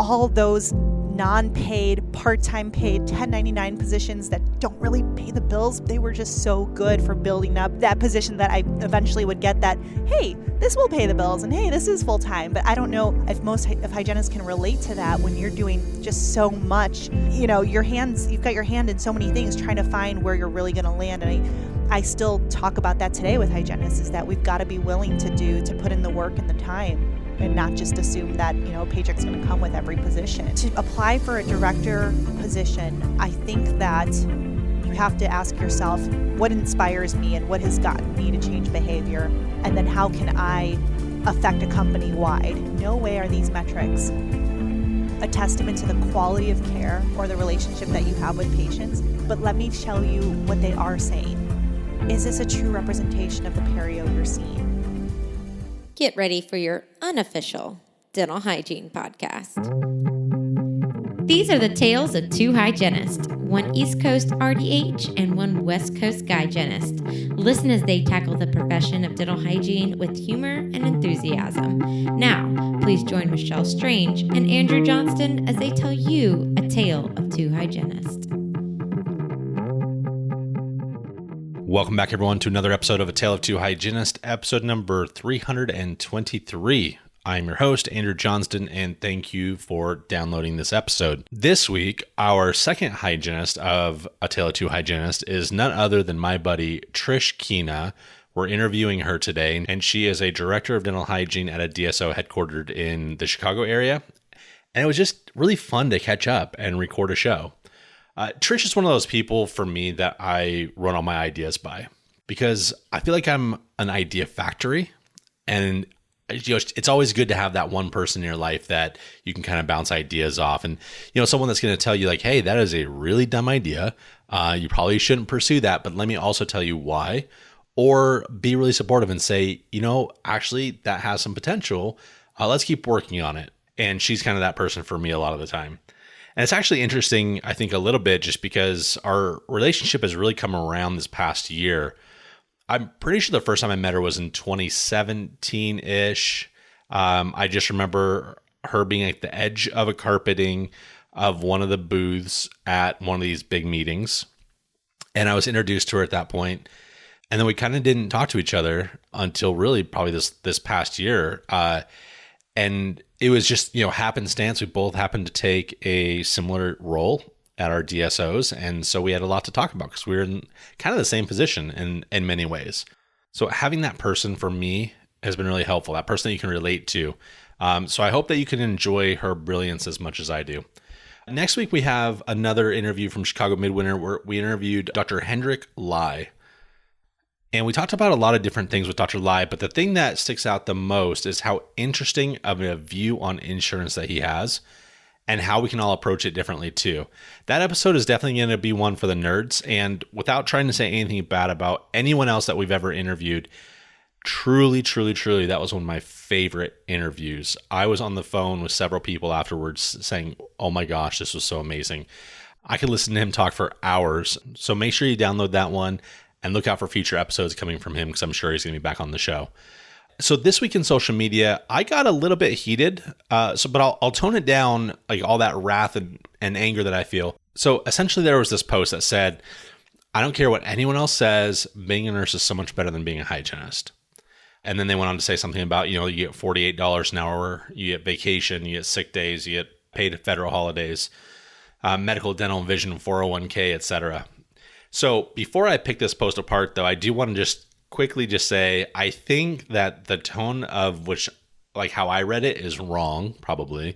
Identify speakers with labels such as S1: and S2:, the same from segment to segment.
S1: all those non-paid, part-time paid, 1099 positions that don't really pay the bills, they were just so good for building up that position that I eventually would get that, hey, this will pay the bills, and hey, this is full-time. But I don't know if hygienists can relate to that when you're doing just so much. You've got your hand in so many things trying to find where you're really going to land. And I still talk about that today with hygienists, is that we've got to be willing to put in the work and the time, and not just assume that, a paycheck's going to come with every position. To apply for a director position, I think that you have to ask yourself, what inspires me and what has gotten me to change behavior? And then how can I affect a company wide? No way are these metrics a testament to the quality of care or the relationship that you have with patients, but let me tell you what they are saying. Is this a true representation of the perio you're seeing?
S2: Get ready for your unofficial dental hygiene podcast. These are the tales of two hygienists, one East Coast RDH and one West Coast hygienist. Listen as they tackle the profession of dental hygiene with humor and enthusiasm. Now, please join Michelle Strange and Andrew Johnston as they tell you a tale of two hygienists.
S3: Welcome back, everyone, to another episode of A Tale of Two Hygienists, episode number 323. I'm your host, Andrew Johnston, and thank you for downloading this episode. This week, our second hygienist of A Tale of Two Hygienists is none other than my buddy, Trish Keena. We're interviewing her today, and she is a director of dental hygiene at a DSO headquartered in the Chicago area. And it was just really fun to catch up and record a show. Trish is one of those people for me that I run all my ideas by, because I feel like I'm an idea factory, and it's always good to have that one person in your life that you can kind of bounce ideas off, and someone that's going to tell you like, hey, that is a really dumb idea. You probably shouldn't pursue that, but let me also tell you why, or be really supportive and say, actually that has some potential. Let's keep working on it. And she's kind of that person for me a lot of the time. And it's actually interesting, I think, a little bit, just because our relationship has really come around this past year. I'm pretty sure the first time I met her was in 2017-ish. I just remember her being at the edge of a carpeting of one of the booths at one of these big meetings. And I was introduced to her at that point. And then we kind of didn't talk to each other until really probably this past year. And it was just, happenstance. We both happened to take a similar role at our DSOs. And so we had a lot to talk about because we were in kind of the same position in many ways. So having that person for me has been really helpful, that person that you can relate to. So I hope that you can enjoy her brilliance as much as I do. Next week, we have another interview from Chicago Midwinter where we interviewed Dr. Hendrik Lai. And we talked about a lot of different things with Dr. Lai, but the thing that sticks out the most is how interesting of a view on insurance that he has and how we can all approach it differently too. That episode is definitely going to be one for the nerds. And without trying to say anything bad about anyone else that we've ever interviewed, truly, that was one of my favorite interviews. I was on the phone with several people afterwards saying, oh my gosh, this was so amazing. I could listen to him talk for hours. So make sure you download that one. And look out for future episodes coming from him, because I'm sure he's going to be back on the show. So this week in social media, I got a little bit heated. But I'll tone it down, like all that wrath and anger that I feel. So essentially, there was this post that said, "I don't care what anyone else says. Being a nurse is so much better than being a hygienist." And then they went on to say something about, you get $48 an hour, you get vacation, you get sick days, you get paid federal holidays, medical, dental, and vision, 401k, etc. So before I pick this post apart, though, I do want to just quickly just say, I think that the tone of which, like how I read it, is wrong, probably.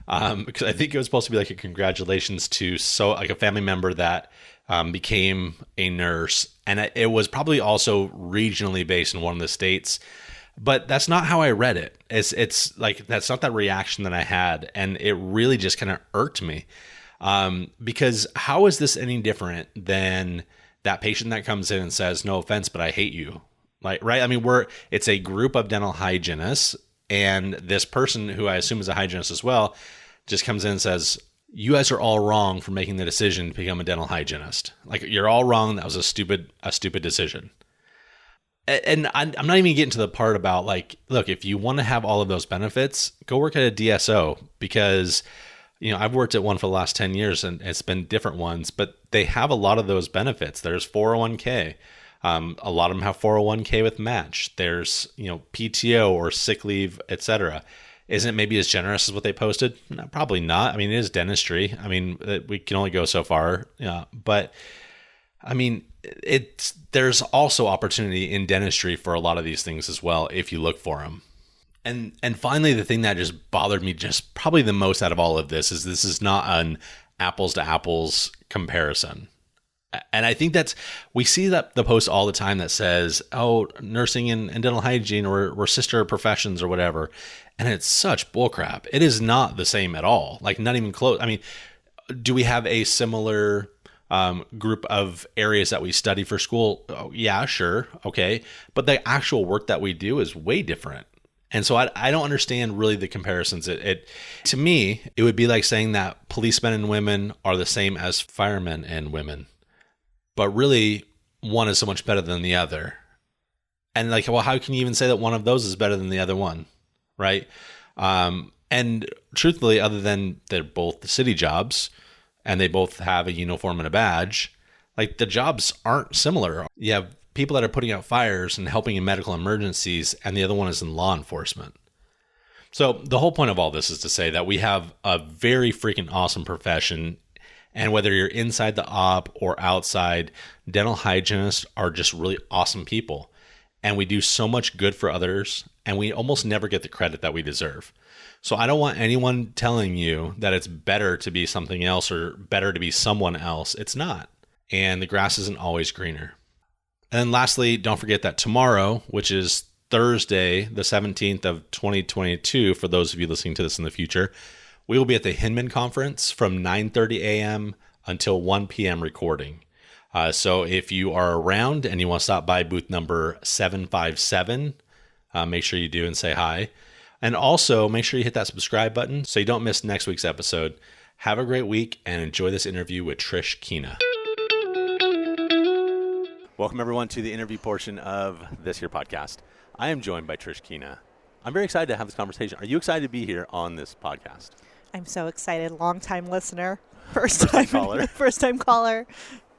S3: Because I think it was supposed to be like a congratulations to like a family member that became a nurse. And it was probably also regionally based in one of the states. But that's not how I read it. It's like, that's not that reaction that I had. And it really just kind of irked me. Because how is this any different than that patient that comes in and says, no offense, but I hate you? Like, right? I mean, it's a group of dental hygienists, and this person, who I assume is a hygienist as well, just comes in and says, you guys are all wrong for making the decision to become a dental hygienist. Like, you're all wrong. That was a stupid decision. And I'm not even getting to the part about like, look, if you want to have all of those benefits, go work at a DSO, because, I've worked at one for the last 10 years and it's been different ones, but they have a lot of those benefits. There's 401k. A lot of them have 401k with match. There's, PTO or sick leave, etc. Isn't it maybe as generous as what they posted? No, probably not. I mean, it is dentistry. I mean, we can only go so far. But I mean, there's also opportunity in dentistry for a lot of these things as well if you look for them. And finally, the thing that just bothered me just probably the most out of all of this is not an apples to apples comparison. And I think we see that the post all the time that says, oh, nursing and dental hygiene or sister professions or whatever. And it's such bullcrap. It is not the same at all. Like, not even close. I mean, do we have a similar group of areas that we study for school? Oh, yeah, sure. Okay. But the actual work that we do is way different. And so I don't understand really the comparisons. To me, it would be like saying that policemen and women are the same as firemen and women. But really, one is so much better than the other. And like, well, how can you even say that one of those is better than the other one? Right? And truthfully, other than they're both the city jobs and they both have a uniform and a badge, like the jobs aren't similar. You have people that are putting out fires and helping in medical emergencies, and the other one is in law enforcement. So the whole point of all this is to say that we have a very freaking awesome profession. And whether you're inside the op or outside, dental hygienists are just really awesome people. And we do so much good for others, and we almost never get the credit that we deserve. So I don't want anyone telling you that it's better to be something else or better to be someone else. It's not. And the grass isn't always greener. And then lastly, don't forget that tomorrow, which is Thursday, the 17th of 2022, for those of you listening to this in the future, we will be at the Hinman Conference from 9:30 a.m. until 1 p.m. recording. So if you are around and you want to stop by booth number 757, make sure you do and say hi. And also make sure you hit that subscribe button so you don't miss next week's episode. Have a great week and enjoy this interview with Trish Keena. Welcome everyone to the interview portion of this here podcast. I am joined by Trish Keena. I'm very excited to have this conversation. Are you excited to be here on this podcast?
S1: I'm so excited. Long-time listener. First-time caller. First-time caller.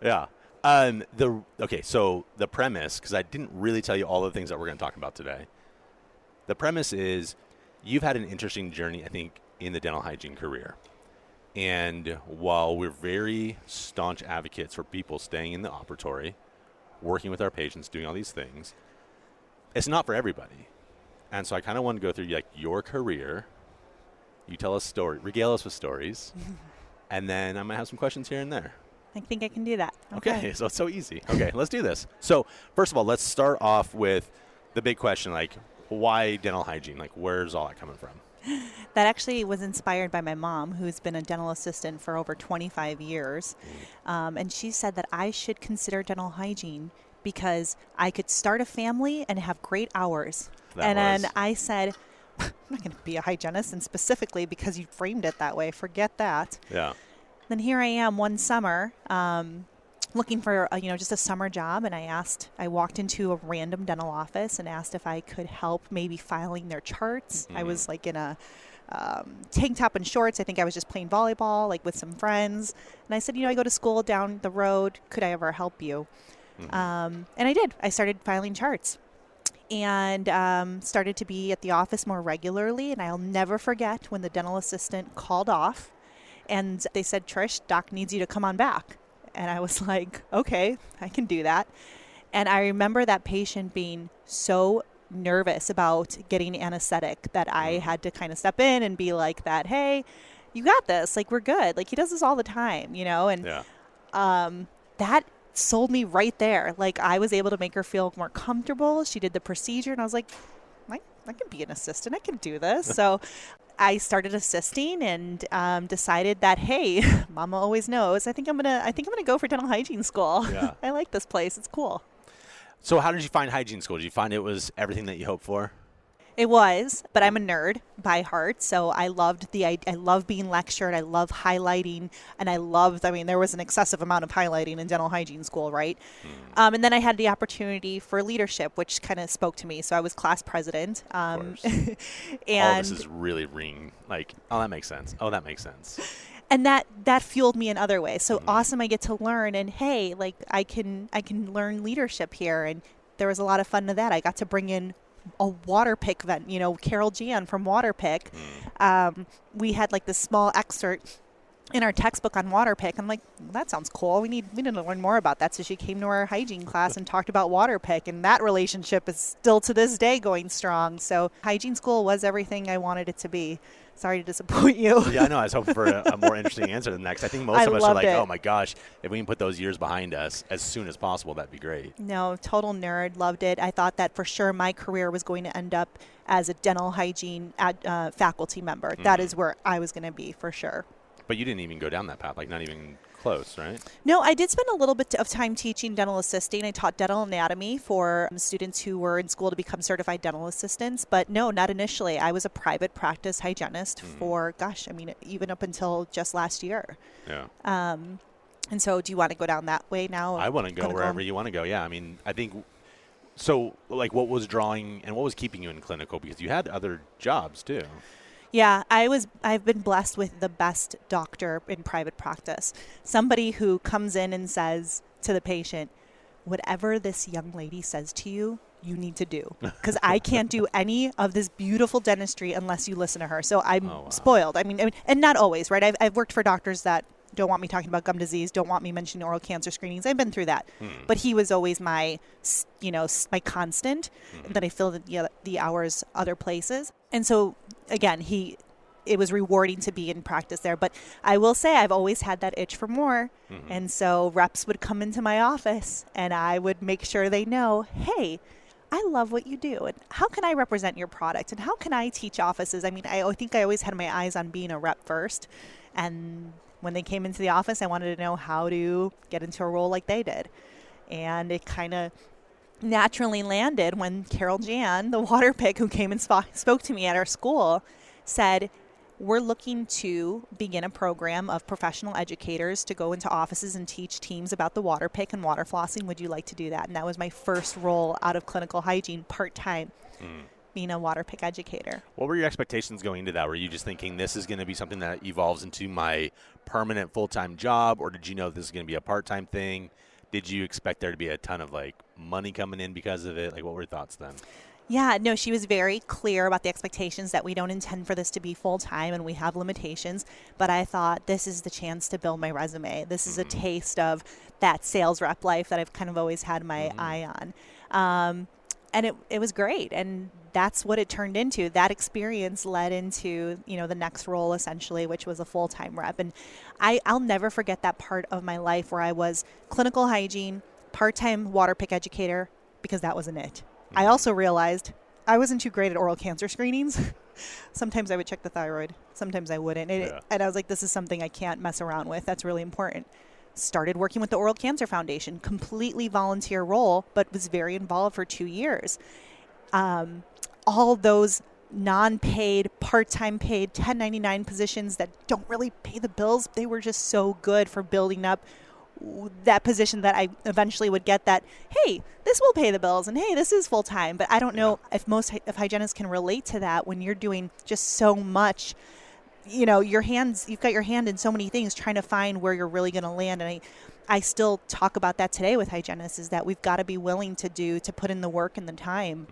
S3: Yeah. So the premise, because I didn't really tell you all the things that we're going to talk about today. The premise is you've had an interesting journey, I think, in the dental hygiene career. And while we're very staunch advocates for people staying in the operatory, working with our patients, doing all these things, it's not for everybody. And so I kind of want to go through like your career. You tell us story, regale us with stories, and then I might have some questions here and there.
S1: I think I can do that.
S3: Okay, so it's so easy. Okay, let's do this. So first of all, let's start off with the big question, like why dental hygiene? Like where's all that coming from?
S1: That actually was inspired by my mom, who's been a dental assistant for over 25 years. And she said that I should consider dental hygiene because I could start a family and have great hours. Then I said, I'm not going to be a hygienist, and specifically because you framed it that way, forget that.
S3: Yeah.
S1: Then here I am one summer looking for just a summer job, and I walked into a random dental office and asked if I could help maybe filing their charts. I was like in a tank top and shorts. I think I was just playing volleyball like with some friends, and I said, I go to school down the road. Could I ever help you? And I did. I started filing charts and started to be at the office more regularly, and I'll never forget when the dental assistant called off and they said, Trish, doc needs you to come on back. And I was like, okay, I can do that. And I remember that patient being so nervous about getting anesthetic that I had to kind of step in and be like that, hey, you got this. Like, we're good. Like, he does this all the time, And that sold me right there. Like, I was able to make her feel more comfortable. She did the procedure, and I was like, I can be an assistant. I can do this. So I started assisting and decided that, hey, Mama always knows. I think I'm gonna go for dental hygiene school. Yeah. I like this place. It's cool.
S3: So how did you find hygiene school? Did you find it was everything that you hoped for?
S1: It was, but I'm a nerd by heart, so I loved I love being lectured, I love highlighting, and I mean, there was an excessive amount of highlighting in dental hygiene school, right? And then I had the opportunity for leadership, which kind of spoke to me. So I was class president.
S4: Of course.
S1: And
S4: this is really ringing. Like, oh, that makes sense. Oh, that makes sense.
S1: and that fueled me in other ways. So awesome, I get to learn, and hey, like I can learn leadership here, and there was a lot of fun to that. I got to bring in a water pick event, Carol Jan from Water Pick. We had like this small excerpt in our textbook on water pick. I'm like, well, that sounds cool. We need to learn more about that. So she came to our hygiene class and talked about water pick, and that relationship is still to this day going strong. So hygiene school was everything I wanted it to be. Sorry to disappoint you.
S4: Yeah, I know. I was hoping for a more interesting answer than next. I think most of us are like, oh my gosh, if we can put those years behind us as soon as possible, that'd be great.
S1: No, total nerd. Loved it. I thought that for sure my career was going to end up as a dental hygiene faculty member. That is where I was going to be for sure.
S4: But you didn't even go down that path, like not even close, right?
S1: No, I did spend a little bit of time teaching dental assisting. I taught dental anatomy for students who were in school to become certified dental assistants. But no, not initially. I was a private practice hygienist for, even up until just last year.
S4: Yeah.
S1: And so do you want to go down that way now?
S4: I want to go wherever you want to go. Yeah, I mean, I think so. Like, what was drawing and what was keeping you in clinical? Because you had other jobs too.
S1: Yeah, I've been blessed with the best doctor in private practice. Somebody who comes in and says to the patient, whatever this young lady says to you, you need to do. Because I can't do any of this beautiful dentistry unless you listen to her. So I'm spoiled. I mean, and not always, right? I've worked for doctors that don't want me talking about gum disease, don't want me mentioning oral cancer screenings. I've been through that. But he was always my constant, and then I filled the hours other places. And so, again, it was rewarding to be in practice there. But I will say I've always had that itch for more. And so reps would come into my office, and I would make sure they know, hey, I love what you do. And how can I represent your product? And how can I teach offices? I mean, I think I always had my eyes on being a rep first. And when they came into the office, I wanted to know how to get into a role like they did. And it kind of naturally landed when Carol Jan, the water pick who came and spoke to me at our school, said, we're looking to begin a program of professional educators to go into offices and teach teams about the water pick and water flossing. Would you like to do that? And that was my first role out of clinical hygiene, part-time, being a water pick educator.
S4: What were your expectations going into that? Were you just thinking this is going to be something that evolves into my permanent full-time job, or did you know this is going to be a part-time thing? Did you expect there to be a ton of money coming in because of it? What were your thoughts then?
S1: Yeah, no, she was very clear about the expectations that we don't intend for this to be full-time and we have limitations. But I thought this is the chance to build my resume. This is a taste of that sales rep life that I've kind of always had my eye on. And it was great. And that's what it turned into. That experience led into, the next role essentially, which was a full-time rep. And I'll never forget that part of my life where I was clinical hygiene, part-time water pick educator, because that wasn't it. I also realized I wasn't too great at oral cancer screenings. Sometimes I would check the thyroid. Sometimes I wouldn't. And I was like, this is something I can't mess around with. That's really important. Started working with the Oral Cancer Foundation, completely volunteer role, but was very involved for 2 years. All those non-paid, part-time paid, 1099 positions that don't really pay the bills, they were just so good for building up that position that I eventually would get that, hey, this will pay the bills, and hey, this is full-time. But I don't know if most hygienists can relate to that when you're doing just so much. You've got your hand in so many things trying to find where you're really going to land. And I still talk about that today with hygienists, is that we've got to be willing to put in the work and the time,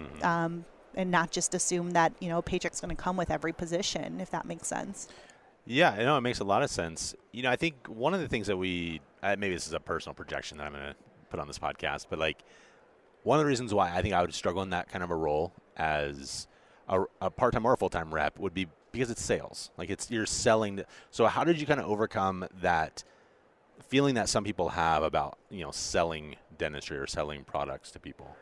S1: and not just assume that, a paycheck's going to come with every position, if that makes sense.
S4: Yeah, I know it makes a lot of sense. I think one of the things that maybe this is a personal projection that I'm going to put on this podcast, but one of the reasons why I think I would struggle in that kind of a role as a part-time or a full-time rep would be because it's sales. You're selling. So how did you kind of overcome that feeling that some people have about, selling dentistry or selling products to people?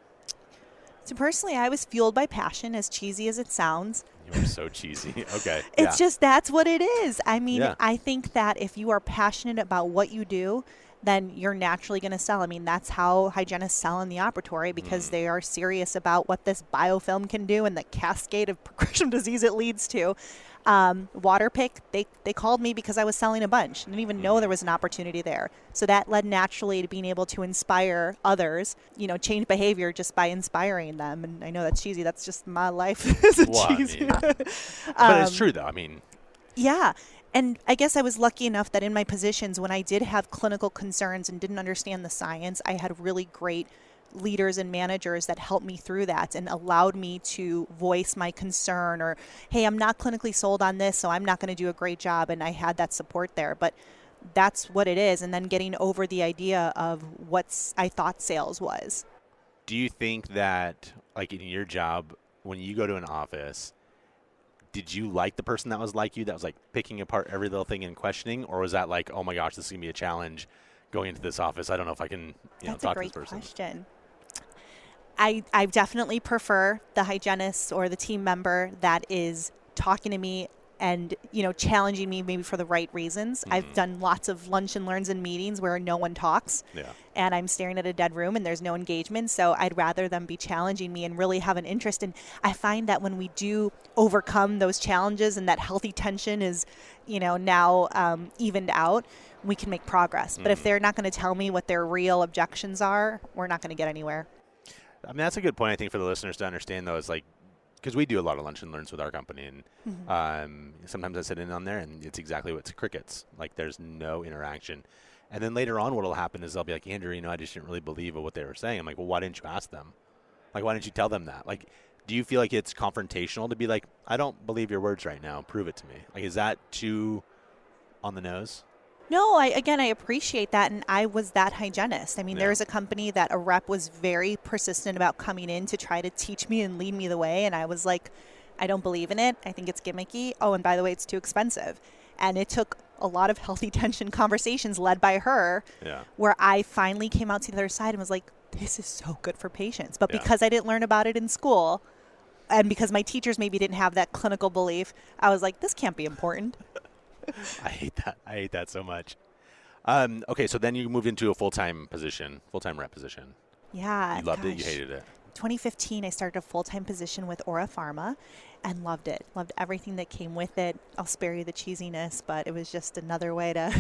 S1: So personally, I was fueled by passion, as cheesy as it sounds.
S4: You are so cheesy. Okay.
S1: It's just, that's what it is. I mean, I think that if you are passionate about what you do, then you're naturally going to sell. I mean, that's how hygienists sell in the operatory, because they are serious about what this biofilm can do and the cascade of progression disease it leads to. Waterpick, they called me because I was selling a bunch. Didn't even know there was an opportunity there. So that led naturally to being able to inspire others, change behavior just by inspiring them. And I know that's cheesy. That's just my life. Cheesy.
S4: But it's true, though. I mean,
S1: yeah. And I guess I was lucky enough that in my positions, when I did have clinical concerns and didn't understand the science, I had really great leaders and managers that helped me through that and allowed me to voice my concern, or, hey, I'm not clinically sold on this, so I'm not going to do a great job. And I had that support there. But that's what it is. And then getting over the idea of what I thought sales was.
S4: Do you think that, like, in your job, when you go to an office, did you like the person that was like you, that was like picking apart every little thing and questioning? Or was that like, oh my gosh, this is going to be a challenge going into this office? I don't know if I can talk to this person.
S1: That's a great question. I definitely prefer the hygienist or the team member that is talking to me and, challenging me maybe for the right reasons. I've done lots of lunch and learns and meetings where no one talks and I'm staring at a dead room and there's no engagement. So I'd rather them be challenging me and really have an interest. And I find that when we do overcome those challenges and that healthy tension is, now evened out, we can make progress. But if they're not going to tell me what their real objections are, we're not going to get anywhere.
S4: I mean, that's a good point, I think, for the listeners to understand, though, is like, because we do a lot of lunch and learns with our company, and sometimes I sit in on there, and it's exactly what's crickets. Like, there's no interaction. And then later on, what will happen is they'll be like, Andrew, I just didn't really believe what they were saying. I'm like, well, why didn't you ask them? Like, why didn't you tell them that? Like, do you feel like it's confrontational to be like, I don't believe your words right now. Prove it to me. Like, is that too on the nose?
S1: No, I appreciate that, and I was that hygienist. I mean, there was a company that a rep was very persistent about coming in to try to teach me and lead me the way, and I was like, I don't believe in it. I think it's gimmicky. Oh, and by the way, it's too expensive. And it took a lot of healthy tension conversations led by her where I finally came out to the other side and was like, this is so good for patients. But because I didn't learn about it in school, and because my teachers maybe didn't have that clinical belief, I was like, this can't be important.
S4: I hate that. I hate that so much. Okay, so then you moved into a full-time rep position.
S1: Yeah.
S4: You loved it? You hated it?
S1: 2015, I started a full-time position with Pharma and loved it. Loved everything that came with it. I'll spare you the cheesiness, but it was just another way to,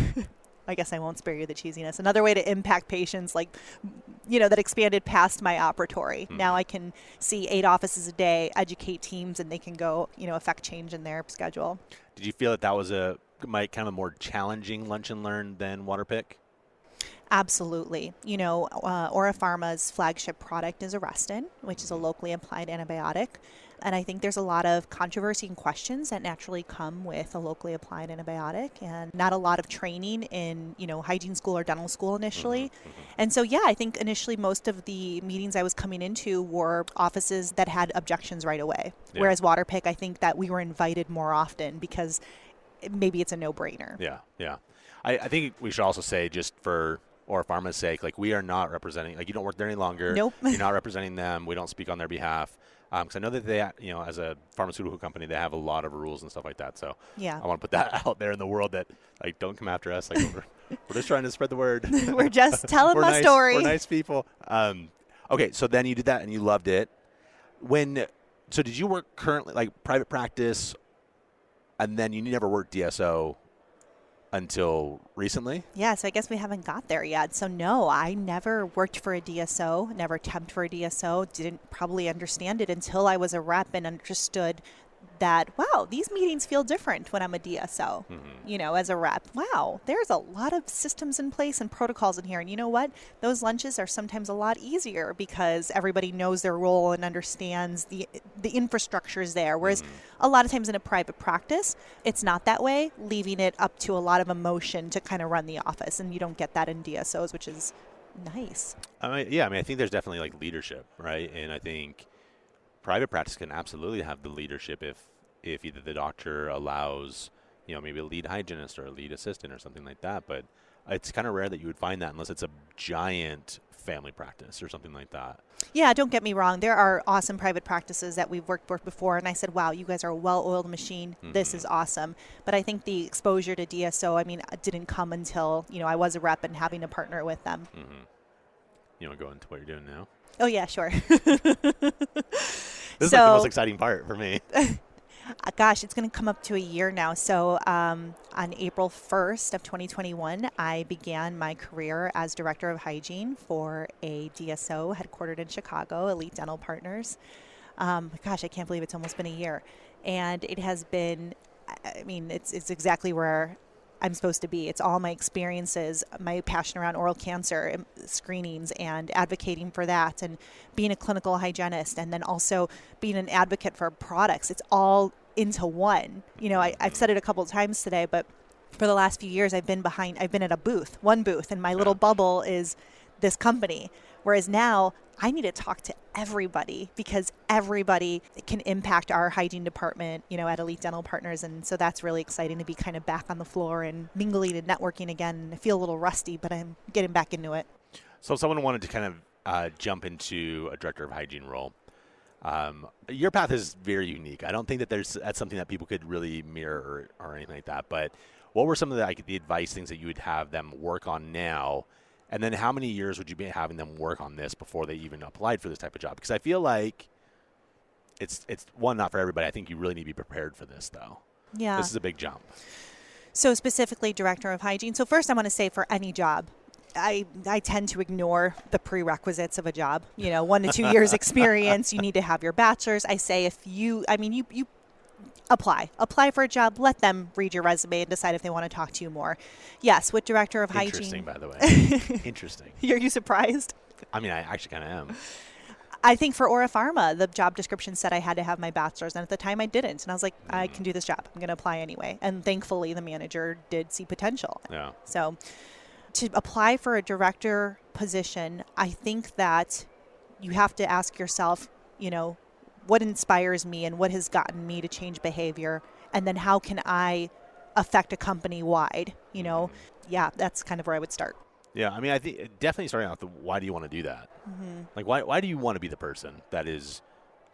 S1: I guess I won't spare you the cheesiness, another way to impact patients that expanded past my operatory. Now I can see 8 offices a day, educate teams, and they can go, affect change in their schedule.
S4: Did you feel that was kind of a more challenging lunch and learn than Waterpick?
S1: Absolutely. Pharma's flagship product is Arrestin, which is a locally applied antibiotic. And I think there's a lot of controversy and questions that naturally come with a locally applied antibiotic, and not a lot of training in, hygiene school or dental school initially. And so, I think initially most of the meetings I was coming into were offices that had objections right away. Whereas Waterpick, I think that we were invited more often because maybe it's a no-brainer.
S4: Yeah. I think we should also say, just for Pharma's sake, like, we are not representing, like, you don't work there any longer.
S1: Nope.
S4: You're not representing them. We don't speak on their behalf. Because I know that they, as a pharmaceutical company, they have a lot of rules and stuff like that. So I want to put that out there in the world that, like, don't come after us. Like, we're just trying to sprad the word.
S1: We're just telling my story.
S4: We're nice people. Okay, so then you did that and you loved it. So did you work currently, like, private practice, and then you never worked DSO until recently?
S1: Yeah, so I guess we haven't got there yet. So no, I never worked for a DSO, never temped for a DSO, didn't probably understand it until I was a rep and understood that, wow, these meetings feel different when I'm a DSO, as a rep. Wow, there's a lot of systems in place and protocols in here. And you know what? Those lunches are sometimes a lot easier because everybody knows their role and understands the infrastructure is there. Whereas a lot of times in a private practice, it's not that way, leaving it up to a lot of emotion to kind of run the office. And you don't get that in DSOs, which is nice.
S4: I think there's definitely, like, leadership, right? And I think private practice can absolutely have the leadership if either the doctor allows, maybe a lead hygienist or a lead assistant or something like that. But it's kind of rare that you would find that unless it's a giant family practice or something like that.
S1: Yeah, don't get me wrong. There are awesome private practices that we've worked with before, and I said, wow, you guys are a well-oiled machine. This is awesome. But I think the exposure to DSO, it didn't come until, I was a rep and having to partner with them.
S4: You want to go into what you're doing now?
S1: Oh, yeah, sure.
S4: This is like the most exciting part for me.
S1: Gosh, it's going to come up to a year now. So on April 1st of 2021, I began my career as Director of Hygiene for a DSO headquartered in Chicago, Elite Dental Partners. Gosh, I can't believe it's almost been a year. And it has been, it's exactly where I'm supposed to be. It's all my experiences, my passion around oral cancer screenings and advocating for that, and being a clinical hygienist, and then also being an advocate for products. It's all into one. I've said it a couple of times today, but for the last few years, I've been at one booth, and my little bubble is this company. Whereas now I need to talk to everybody, because everybody can impact our hygiene department, at Elite Dental Partners. And so that's really exciting to be kind of back on the floor and mingling and networking again. I feel a little rusty, but I'm getting back into it.
S4: So if someone wanted to kind of jump into a Director of Hygiene role, your path is very unique. I don't think that that's something that people could really mirror or anything like that. But what were some of the advice things that you would have them work on now? And then how many years would you be having them work on this before they even applied for this type of job? Because I feel like it's one, not for everybody. I think you really need to be prepared for this, though.
S1: Yeah.
S4: This is a big jump.
S1: So specifically Director of Hygiene. So first I want to say, for any job, I tend to ignore the prerequisites of a job. 1 to 2 years experience. You need to have your bachelor's. I say you apply for a job, let them read your resume and decide if they want to talk to you more. Yes, with Director of Hygiene.
S4: Interesting, by the way. Interesting.
S1: Are you surprised?
S4: I actually kind of am.
S1: I think for Pharma, the job description said I had to have my bachelor's, and at the time I didn't. And I was like, I can do this job. I'm going to apply anyway. And thankfully, the manager did see potential.
S4: Yeah.
S1: So to apply for a director position, I think that you have to ask yourself, what inspires me and what has gotten me to change behavior, and then how can I affect a company wide? Yeah, that's kind of where I would start.
S4: Yeah, I think definitely starting out why do you want to do that? Like, why do you want to be the person that is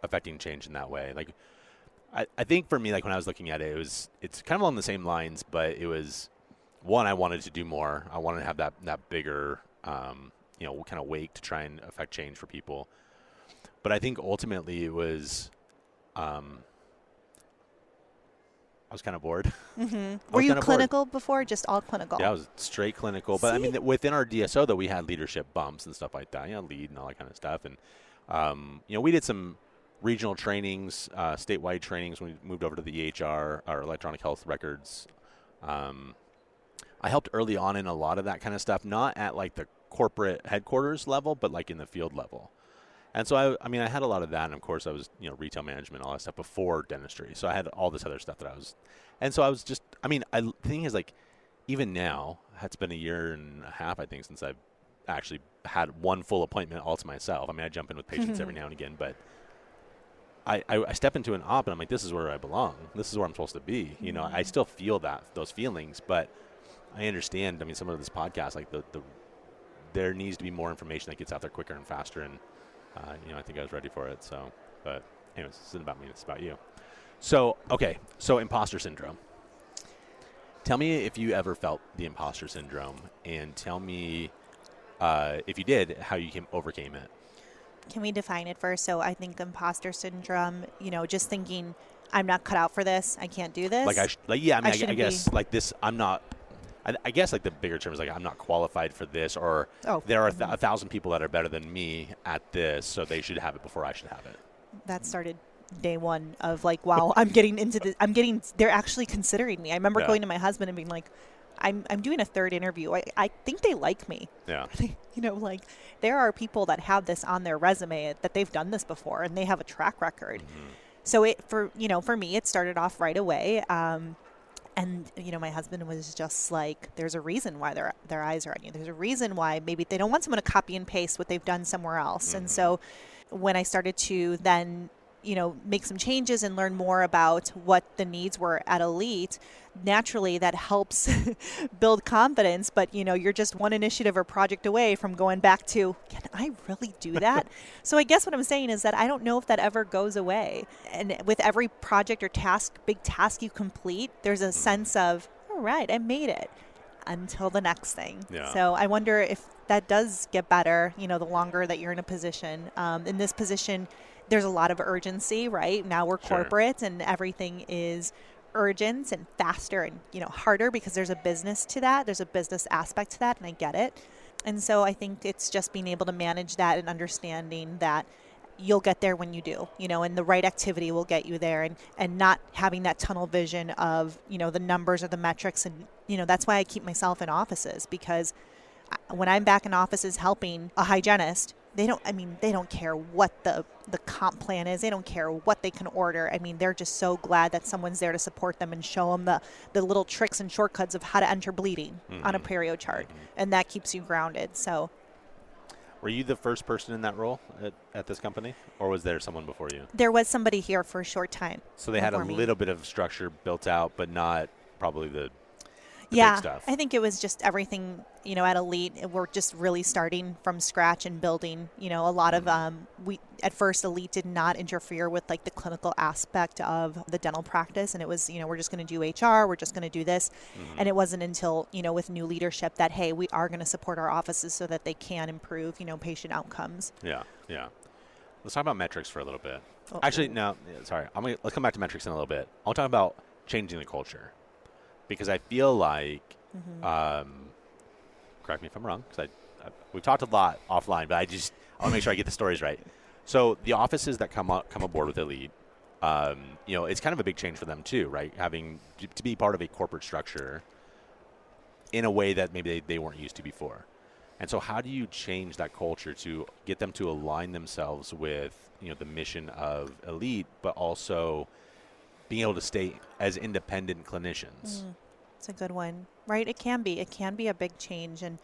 S4: affecting change in that way? Like, I think for me, like when I was looking at it, it's kind of along the same lines, but it was one, I wanted to do more. I wanted to have that bigger, kind of wake to try and affect change for people. But I think ultimately it was, I was kind of bored.
S1: Were you clinical before? Just all clinical?
S4: Yeah, I was straight clinical. But within our DSO, though, we had leadership bumps and stuff like that. Lead and all that kind of stuff. And, we did some regional trainings, statewide trainings when we moved over to the EHR, our electronic health records. I helped early on in a lot of that kind of stuff, not at like the corporate headquarters level, but like in the field level. And so, I had a lot of that. And, of course, I was, retail management, all that stuff before dentistry. So I had all this other stuff that I was – and so I was just – the thing is, like, even now, it's been a year and a half, I think, since I've actually had one full appointment all to myself. I jump in with patients every now and again. But I step into an op, and I'm like, this is where I belong. This is where I'm supposed to be. I still feel those feelings. But I understand, some of this podcast, like, there needs to be more information that gets out there quicker and faster. And I think I was ready for it. So, but anyways, this isn't about me. It's about you. So, okay. So imposter syndrome. Tell me if you ever felt the imposter syndrome, and tell me if you did, how you overcame it.
S1: Can we define it first? So I think imposter syndrome, just thinking I'm not cut out for this. I can't do this.
S4: I guess like this, I'm not. I guess like the bigger term is like I'm not qualified for this, or there are 1,000 people that are better than me at this, so they should have it before I should have it. That
S1: started day one of like, wow, I'm getting into this. They're actually considering me. I remember going to my husband and being like, I'm doing a third interview. I think they like me.
S4: Yeah.
S1: Like there are people that have this on their resume that they've done this before and they have a track record. So for me, it started off right away. And, my husband was just like, there's a reason why their eyes are on you. There's a reason why maybe they don't want someone to copy and paste what they've done somewhere else. And so when I started to then make some changes and learn more about what the needs were at Elite, naturally that helps build confidence. But, you're just one initiative or project away from going back to, can I really do that? So I guess what I'm saying is that I don't know if that ever goes away. And with every project or big task you complete, there's a sense of, all right, I made it, until the next thing.
S4: Yeah.
S1: So I wonder if that does get better, the longer that you're in a position. In this position, there's a lot of urgency, right? Now we're corporate and everything is urgent and faster and, harder because there's a business to that. There's a business aspect to that, and I get it. And so I think it's just being able to manage that and understanding that you'll get there when you do, and the right activity will get you there, and not having that tunnel vision of, the numbers or the metrics. And, that's why I keep myself in offices, because when I'm back in offices helping a hygienist, they don't care what the comp plan is. They don't care what they can order. They're just so glad that someone's there to support them and show them the little tricks and shortcuts of how to enter bleeding on a perio chart. And that keeps you grounded. So,
S4: were you the first person in that role at this company, or was there someone before you?
S1: There was somebody here for a short time.
S4: So they had a little bit of structure built out, but not probably the big stuff.
S1: I think it was just everything, at Elite. We're just really starting from scratch and building, a lot of, at first Elite did not interfere with like the clinical aspect of the dental practice. And it was, we're just going to do HR, we're just going to do this. And it wasn't until, with new leadership that, hey, we are going to support our offices so that they can improve, patient outcomes.
S4: Yeah. Let's talk about metrics for a little bit. Actually, no, sorry. Let's come back to metrics in a little bit. I'll talk about changing the culture. Because I feel like, correct me if I'm wrong, because we've talked a lot offline, but I want to make sure I get the stories right. So the offices that come aboard with Elite, it's kind of a big change for them too, right? Having to be part of a corporate structure in a way that maybe they weren't used to before. And so how do you change that culture to get them to align themselves with, the mission of Elite, but also being able to stay as independent clinicians?
S1: It's a good one, right? It can be a big change. And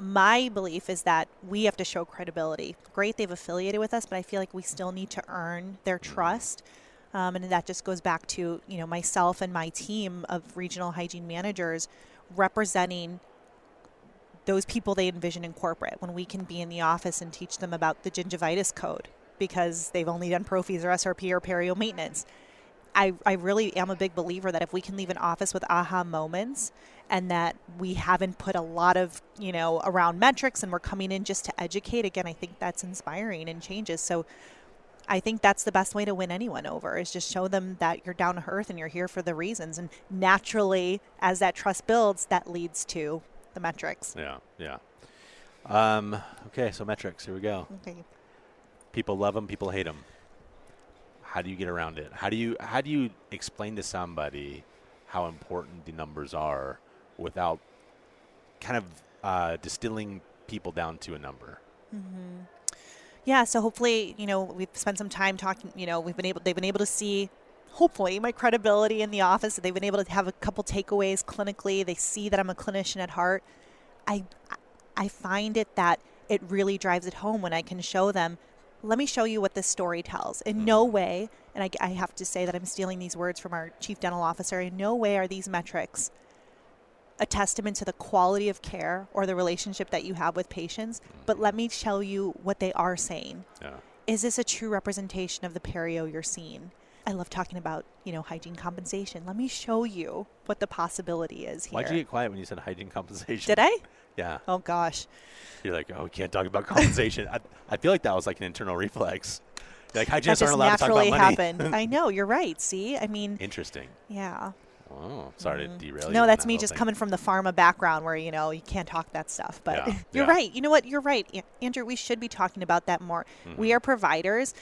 S1: my belief is that we have to show credibility. Great, they've affiliated with us, but I feel like we still need to earn their trust. And that just goes back to, myself and my team of regional hygiene managers representing those people they envision in corporate, when we can be in the office and teach them about the gingivitis code because they've only done prophies or SRP or perio maintenance. I really am a big believer that if we can leave an office with aha moments, and that we haven't put a lot of, around metrics, and we're coming in just to educate, again, I think that's inspiring and changes. So I think that's the best way to win anyone over, is just show them that you're down to earth and you're here for the reasons. And naturally, as that trust builds, that leads to the metrics.
S4: Yeah. Okay, so metrics, here we go.
S1: Okay.
S4: People love them, people hate them. How do you get around it? How do you explain to somebody how important the numbers are without kind of distilling people down to a number?
S1: Yeah, so hopefully, we've spent some time talking, they've been able to see, hopefully, my credibility in the office. They've been able to have a couple takeaways clinically. They see that I'm a clinician at heart. I find it that it really drives it home when I can show them, let me show you what this story tells. In no way, and I have to say that I'm stealing these words from our chief dental officer, in no way are these metrics a testament to the quality of care or the relationship that you have with patients, but let me tell you what they are saying.
S4: Yeah.
S1: Is this a true representation of the perio you're seeing? I love talking about, hygiene compensation. Let me show you what the possibility is here.
S4: Why'd you get quiet when you said hygiene compensation?
S1: Did I?
S4: Yeah.
S1: Oh, gosh.
S4: You're like, we can't talk about compensation. I feel like that was like an internal reflex. Like, hygienists aren't allowed to talk about money.
S1: That just naturally happened. I know, you're right. See?
S4: Interesting.
S1: Yeah.
S4: Oh, sorry to derail you.
S1: No, that's me just coming from the pharma background where, you can't talk that stuff. But you're right. You know what? You're right. Andrew, we should be talking about that more. We are providers.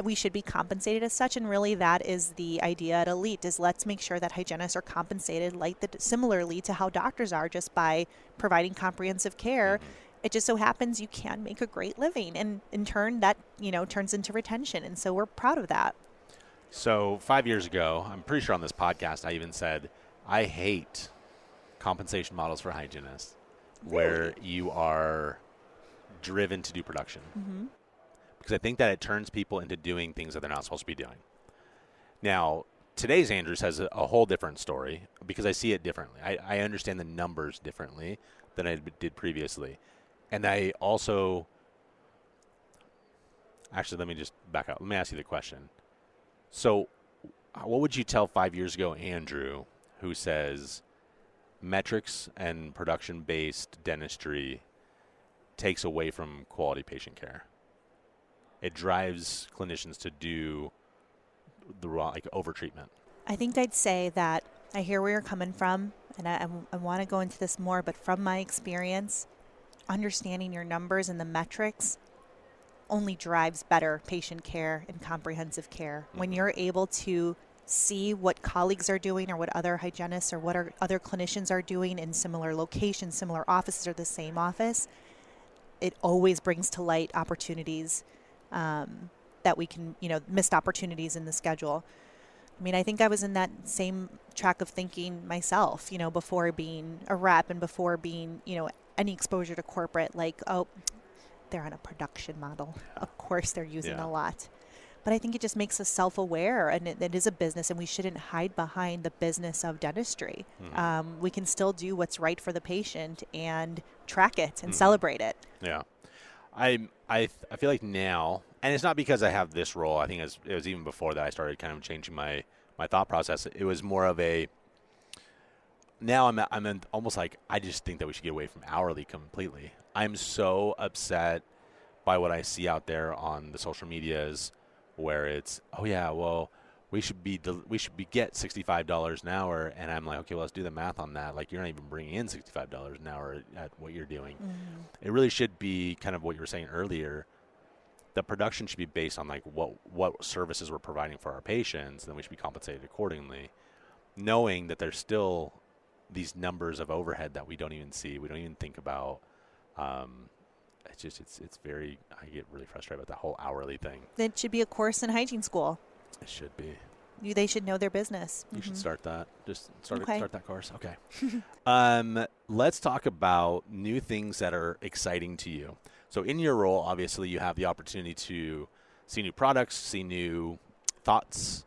S1: We should be compensated as such. And really that is the idea at Elite, is let's make sure that hygienists are compensated similarly to how doctors are, just by providing comprehensive care. It just so happens you can make a great living. And in turn, that, turns into retention. And so we're proud of that.
S4: So 5 years ago, I'm pretty sure on this podcast, I even said, I hate compensation models for hygienists where you are driven to do production. because I think that it turns people into doing things that they're not supposed to be doing. Now, today's Andrews has a whole different story because I see it differently. I understand the numbers differently than I did previously. And I also, actually, let me just back up. Let me ask you the question. So what would you tell 5 years ago Andrew, who says metrics and production-based dentistry takes away from quality patient care? It drives clinicians to do the wrong, like over-treatment.
S1: I think I'd say that I hear where you're coming from, and I want to go into this more, but from my experience, understanding your numbers and the metrics only drives better patient care and comprehensive care. When you're able to see what colleagues are doing or what other hygienists or what other clinicians are doing in similar locations, similar offices, or the same office, it always brings to light opportunities that we can, missed opportunities in the schedule. I mean, I think I was in that same track of thinking myself, before being a rep and before being, any exposure to corporate, like, oh, they're on a production model. Of course they're using a lot. But I think it just makes us self-aware, and it is a business, and we shouldn't hide behind the business of dentistry. We can still do what's right for the patient and track it and celebrate it.
S4: Yeah. I feel like now, and it's not because I have this role. I think it was even before that I started kind of changing my thought process. It was more of a, now I'm in almost like, I just think that we should get away from hourly completely. I'm so upset by what I see out there on the social medias where it's, oh yeah, well, we should get $65 an hour, and I'm like, okay, well, let's do the math on that. Like, you're not even bringing in $65 an hour at what you're doing. It really should be kind of what you were saying earlier. The production should be based on like what services we're providing for our patients, and then we should be compensated accordingly, knowing that there's still these numbers of overhead that we don't even see, we don't even think about. It's very, I get really frustrated about that whole hourly thing.
S1: It should be a course in hygiene school.
S4: It should be.
S1: They should know their business.
S4: You should start that. Just start that course. Okay. Let's talk about new things that are exciting to you. So in your role, obviously, you have the opportunity to see new products, see new thoughts.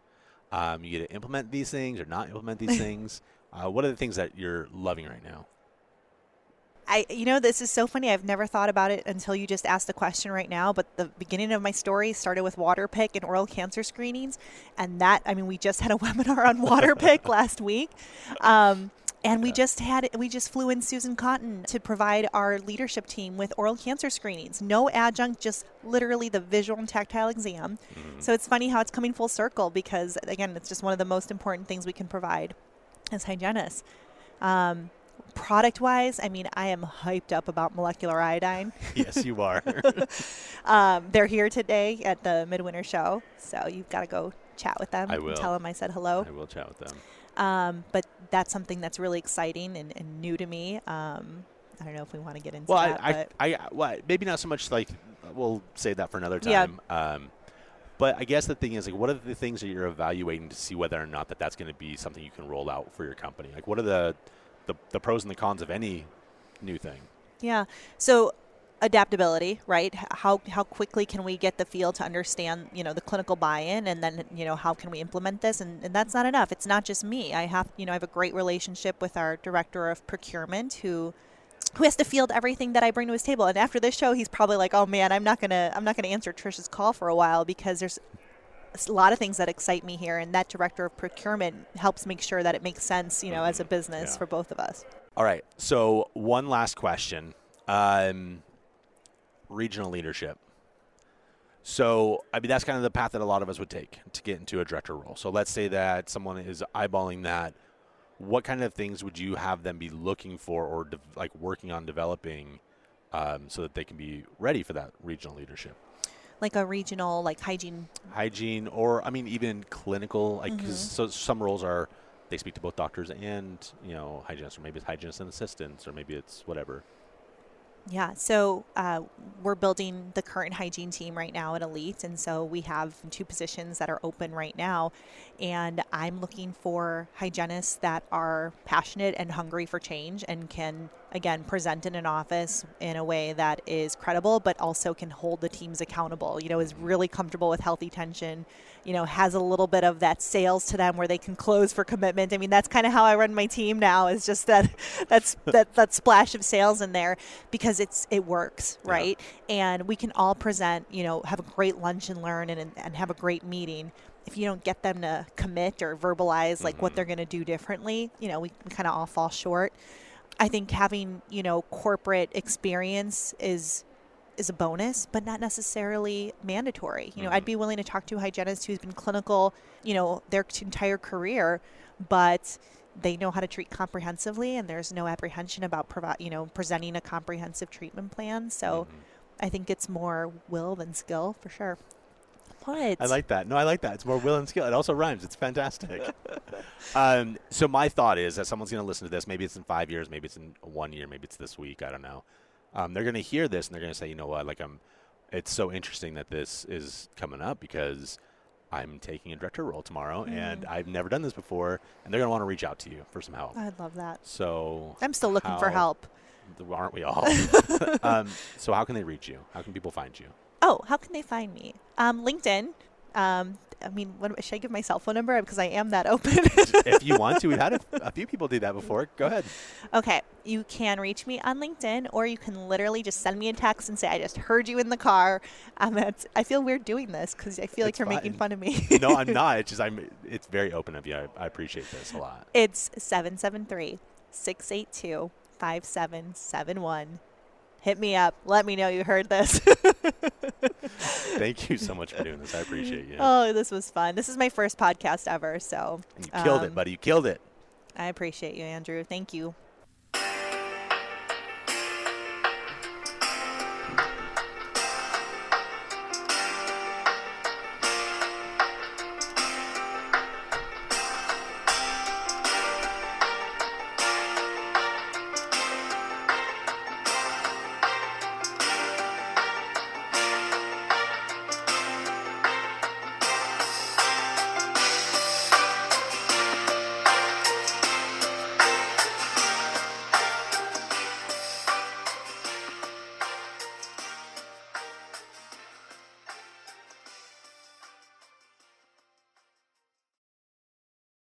S4: You get to implement these things or not implement these things. What are the things that you're loving right now?
S1: This is so funny. I've never thought about it until you just asked the question right now. But the beginning of my story started with water pick and oral cancer screenings. And we just had a webinar on water pick last week. And we just flew in Susan Cotton to provide our leadership team with oral cancer screenings. No adjunct, just literally the visual and tactile exam. So it's funny how it's coming full circle because, again, it's just one of the most important things we can provide as hygienists. Product-wise, I am hyped up about molecular iodine.
S4: Yes, you are.
S1: They're here today at the Midwinter Show, so you've got to go chat with them.
S4: I will.
S1: And tell them I said hello.
S4: I will chat with them.
S1: But that's something that's really exciting and new to me. I don't know if we want to get into that.
S4: Well, maybe not so much like we'll save that for another time.
S1: Yeah.
S4: But I guess the thing is, like, what are the things that you're evaluating to see whether or not that's going to be something you can roll out for your company? Like, what are the pros and the cons of any new thing?
S1: Yeah. So adaptability, right? How quickly can we get the field to understand, the clinical buy-in, and then, how can we implement this? And that's not enough. It's not just me. I have a great relationship with our director of procurement who has to field everything that I bring to his table. And after this show, he's probably like, oh man, I'm not gonna answer Trish's call for a while because there's a lot of things that excite me here, and that director of procurement helps make sure that it makes sense, as a business for both of us.
S4: All right. So one last question. Regional leadership. So, that's kind of the path that a lot of us would take to get into a director role. So let's say that someone is eyeballing that. What kind of things would you have them be looking for or working on developing so that they can be ready for that regional leadership?
S1: Like a regional, hygiene,
S4: or even clinical, because so some roles they speak to both doctors and hygienists, or maybe it's hygienists and assistants, or maybe it's whatever.
S1: Yeah, so we're building the current hygiene team right now at Elite, and so we have 2 positions that are open right now, and I'm looking for hygienists that are passionate and hungry for change and can again, present in an office in a way that is credible, but also can hold the teams accountable, is really comfortable with healthy tension, has a little bit of that sales to them where they can close for commitment. I mean, that's kind of how I run my team now, is just that splash of sales in there, because it works, right? Yeah. And we can all present, have a great lunch and learn and have a great meeting. If you don't get them to commit or verbalize like what they're going to do differently, we kind of all fall short. I think having, corporate experience is a bonus, but not necessarily mandatory. I'd be willing to talk to a hygienist who's been clinical, their entire career, but they know how to treat comprehensively, and there's no apprehension about presenting a comprehensive treatment plan. So I think it's more will than skill for sure. What?
S4: I like that. No, I like that. It's more will and skill. It also rhymes. It's fantastic. So my thought is that someone's going to listen to this. Maybe it's in 5 years. Maybe it's in 1 year. Maybe it's this week. I don't know. They're going to hear this and they're going to say, you know what? It's so interesting that this is coming up, because I'm taking a director role tomorrow and I've never done this before. And they're going to want to reach out to you for some help.
S1: I'd love that.
S4: So
S1: I'm still looking for help.
S4: Aren't we all? So how can they reach you? How can people find you?
S1: Oh, how can they find me? LinkedIn. Should I give my cell phone number? Because I am that open.
S4: If you want to. We've had a few people do that before. Go ahead.
S1: Okay. You can reach me on LinkedIn, or you can literally just send me a text and say, I just heard you in the car. I feel weird doing this because I feel like you're making fun of me.
S4: No, I'm not. It's very open of you. I appreciate this a lot.
S1: It's 773-682-5771. Hit me up. Let me know you heard this.
S4: Thank you so much for doing this. I appreciate you.
S1: Oh, this was fun. This is my first podcast ever. So
S4: and you killed it, buddy. You killed it.
S1: I appreciate you, Andrew. Thank you.